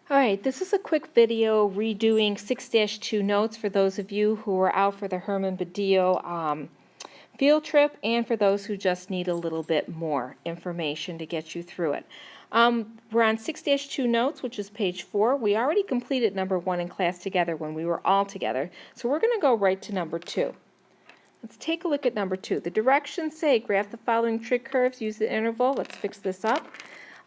All right, this is a quick video redoing 6-2 notes for those of you who are out for the Herman Badillo field trip and for those who just need a little bit more information to get you through it. We're on 6-2 notes, which is page 4. We already completed number 1 in class together when we were all together, so we're going to go right to number 2. Let's take a look at number 2. The directions say graph the following trig curves, use the interval. Let's fix this up.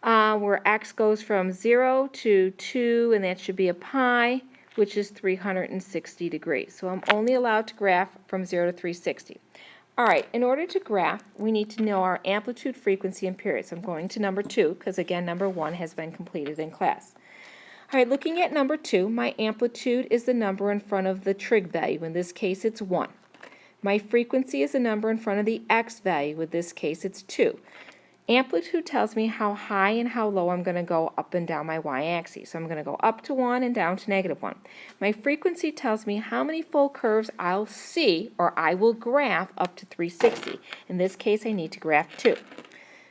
Where x goes from 0 to 2, and that should be a pi, which is 360 degrees. So I'm only allowed to graph from 0 to 360. All right, in order to graph, we need to know our amplitude, frequency, and period. So I'm going to number 2, because again, number 1 has been completed in class. All right, looking at number 2, my amplitude is the number in front of the trig value. In this case, it's 1. My frequency is the number in front of the x value. In this case, it's 2. Amplitude tells me how high and how low I'm going to go up and down my y-axis. So I'm going to go up to 1 and down to -1. My frequency tells me how many full curves I'll see or I will graph up to 360. In this case, I need to graph 2.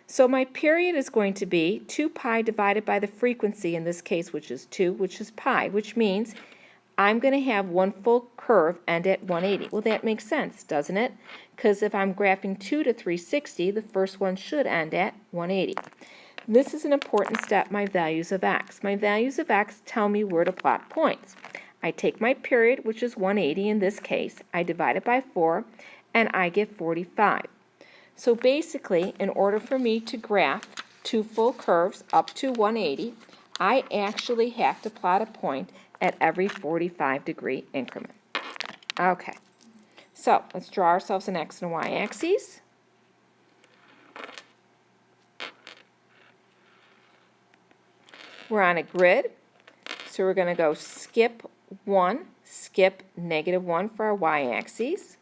So my period is going to be 2 pi divided by the frequency, in this case, which is 2, which is pi, which means I'm going to have one full curve end at 180. Well, that makes sense, doesn't it? Because if I'm graphing 2 to 360, the first one should end at 180. This is an important step, my values of x. My values of x tell me where to plot points. I take my period, which is 180 in this case, I divide it by 4, and I get 45. So basically, in order for me to graph 2 full curves up to 180, I actually have to plot a point at every 45-degree increment. Okay, so let's draw ourselves an x and y axes. We're on a grid, so we're going to go skip 1, skip -1 for our y axes.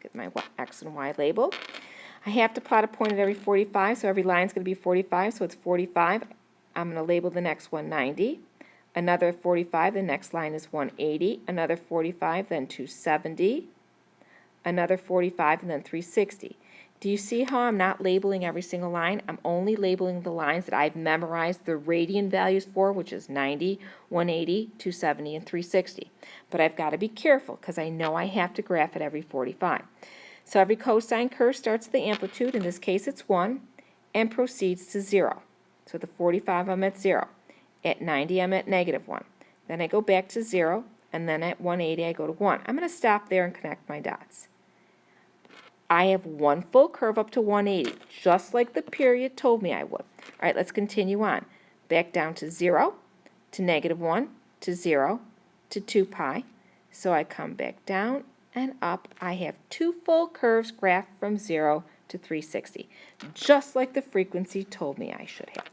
Get my x and y labeled. I have to plot a point at every 45, so every line is going to be 45, so it's 45. I'm going to label the next one 90. Another 45, the next line is 180, another 45, then 270, another 45, and then 360. Do you see how I'm not labeling every single line? I'm only labeling the lines that I've memorized the radian values for, which is 90, 180, 270, and 360. But I've got to be careful because I know I have to graph at every 45. So every cosine curve starts at the amplitude, in this case it's 1, and proceeds to 0. So at the 45 I'm at 0. At 90, I'm at -1. Then I go back to 0, and then at 180, I go to 1. I'm going to stop there and connect my dots. I have one full curve up to 180, just like the period told me I would. All right, let's continue on. Back down to 0, to -1, to 0, to 2 pi. So I come back down and up. I have 2 full curves graphed from 0 to 360, just like the frequency told me I should have.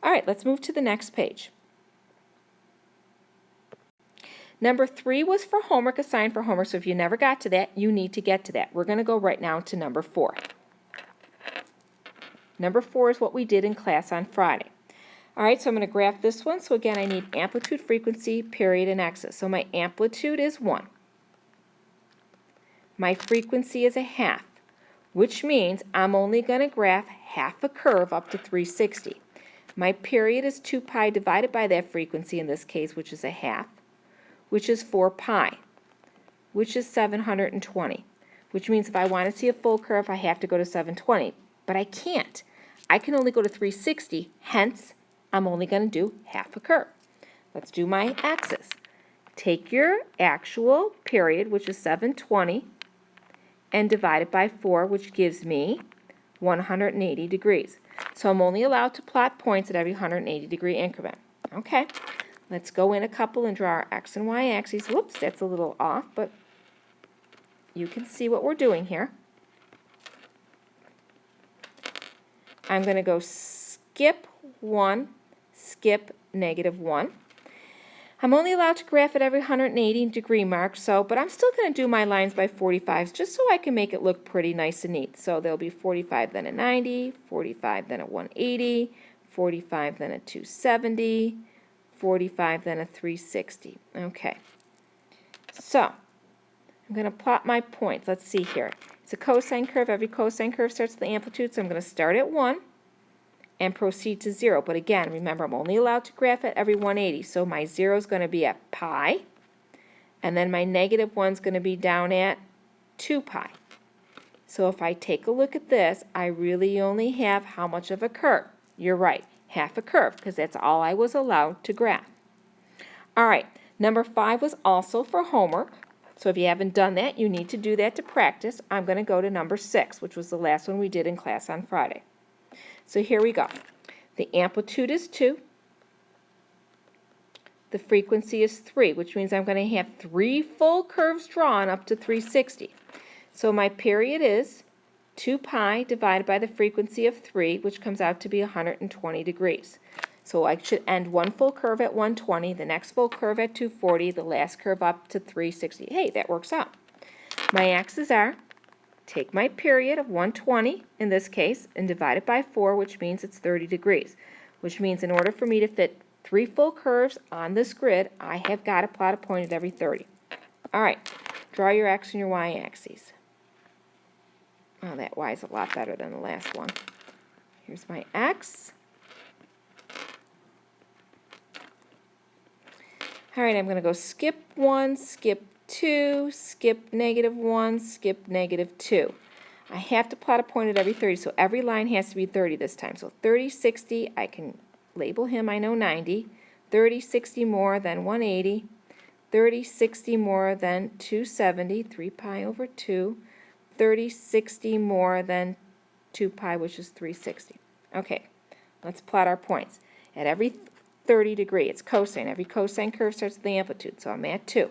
All right, let's move to the next page. Number 3 was for homework, assigned for homework, so if you never got to that, you need to get to that. We're going to go right now to number 4. Number 4 is what we did in class on Friday. All right, so I'm going to graph this one. So again, I need amplitude, frequency, period, and x's. So my amplitude is 1. My frequency is 1/2, which means I'm only going to graph half a curve up to 360. My period is 2 pi divided by that frequency in this case, which is 1/2, which is 4 pi, which is 720, which means if I want to see a full curve, I have to go to 720, but I can't. I can only go to 360, hence I'm only going to do half a curve. Let's do my axis. Take your actual period, which is 720, and divide it by 4, which gives me 180 degrees. So I'm only allowed to plot points at every 180-degree increment. Okay, let's go in a couple and draw our x and y axes. Whoops, that's a little off, but you can see what we're doing here. I'm going to go skip 1, skip -1. I'm only allowed to graph at every 180-degree mark, but I'm still going to do my lines by 45s just so I can make it look pretty nice and neat. So there'll be 45, then a 90, 45, then a 180, 45, then a 270, 45, then a 360. Okay. So I'm going to plot my points. Let's see here. It's a cosine curve. Every cosine curve starts with the amplitude, so I'm going to start at 1. and proceed to 0. But again, remember, I'm only allowed to graph at every 180, so my 0 is going to be at pi, and then my negative 1 is going to be down at 2 pi. So if I take a look at this, I really only have how much of a curve? You're right, half a curve, because that's all I was allowed to graph. All right, number 5 was also for homework. So if you haven't done that, you need to do that to practice. I'm going to go to number 6, which was the last one we did in class on Friday. So here we go. The amplitude is 2. The frequency is 3, which means I'm going to have 3 full curves drawn up to 360. So my period is 2 pi divided by the frequency of 3, which comes out to be 120 degrees. So I should end one full curve at 120, the next full curve at 240, the last curve up to 360. Hey, that works out. My axes are, take my period of 120 in this case and divide it by 4, which means it's 30 degrees, which means in order for me to fit 3 full curves on this grid, I have got to plot a point at every 30. All right, draw your x and your y axes. Oh, that y is a lot better than the last one. Here's my x. All right, I'm going to go skip 1, skip 2, skip -1, skip -2. I have to plot a point at every 30, so every line has to be 30 this time. So 30, 60, I can label him, I know 90. 30, 60 more than 180. 30, 60 more than 270, 3 pi over 2. 30, 60 more than 2 pi, which is 360. Okay, let's plot our points. At every 30 degree, it's cosine. Every cosine curve starts with the amplitude, so I'm at 2.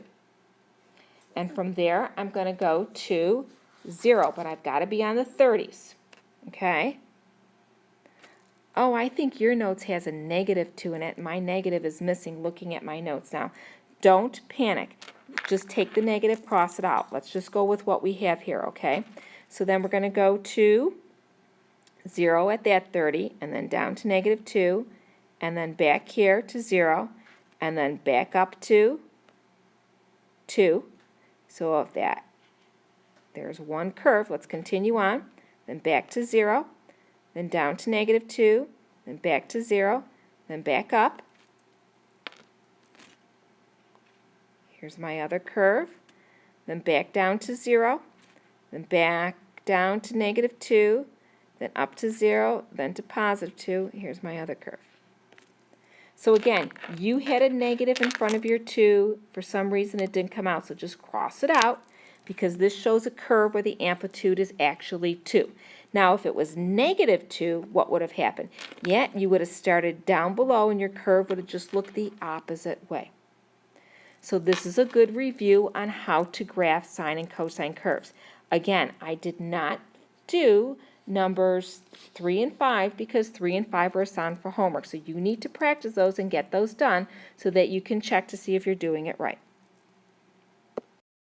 And from there, I'm going to go to 0, but I've got to be on the 30s. Okay? Oh, I think your notes has a -2 in it. My negative is missing looking at my notes now. Don't panic. Just take the negative, cross it out. Let's just go with what we have here, okay? So then we're going to go to 0 at that 30, and then down to -2, and then back here to 0, and then back up to 2. So of that, there's one curve. Let's continue on. Then back to 0, then down to -2, then back to 0, then back up. Here's my other curve. Then back down to 0, then back down to -2, then up to 0, then to +2. Here's my other curve. So again, you had a negative in front of your 2. For some reason it didn't come out, so just cross it out because this shows a curve where the amplitude is actually 2. Now if it was -2, what would have happened? Yeah, you would have started down below and your curve would have just looked the opposite way. So this is a good review on how to graph sine and cosine curves. Again, I did not do numbers 3 and 5 because 3 and 5 are assigned for homework. So you need to practice those and get those done so that you can check to see if you're doing it right.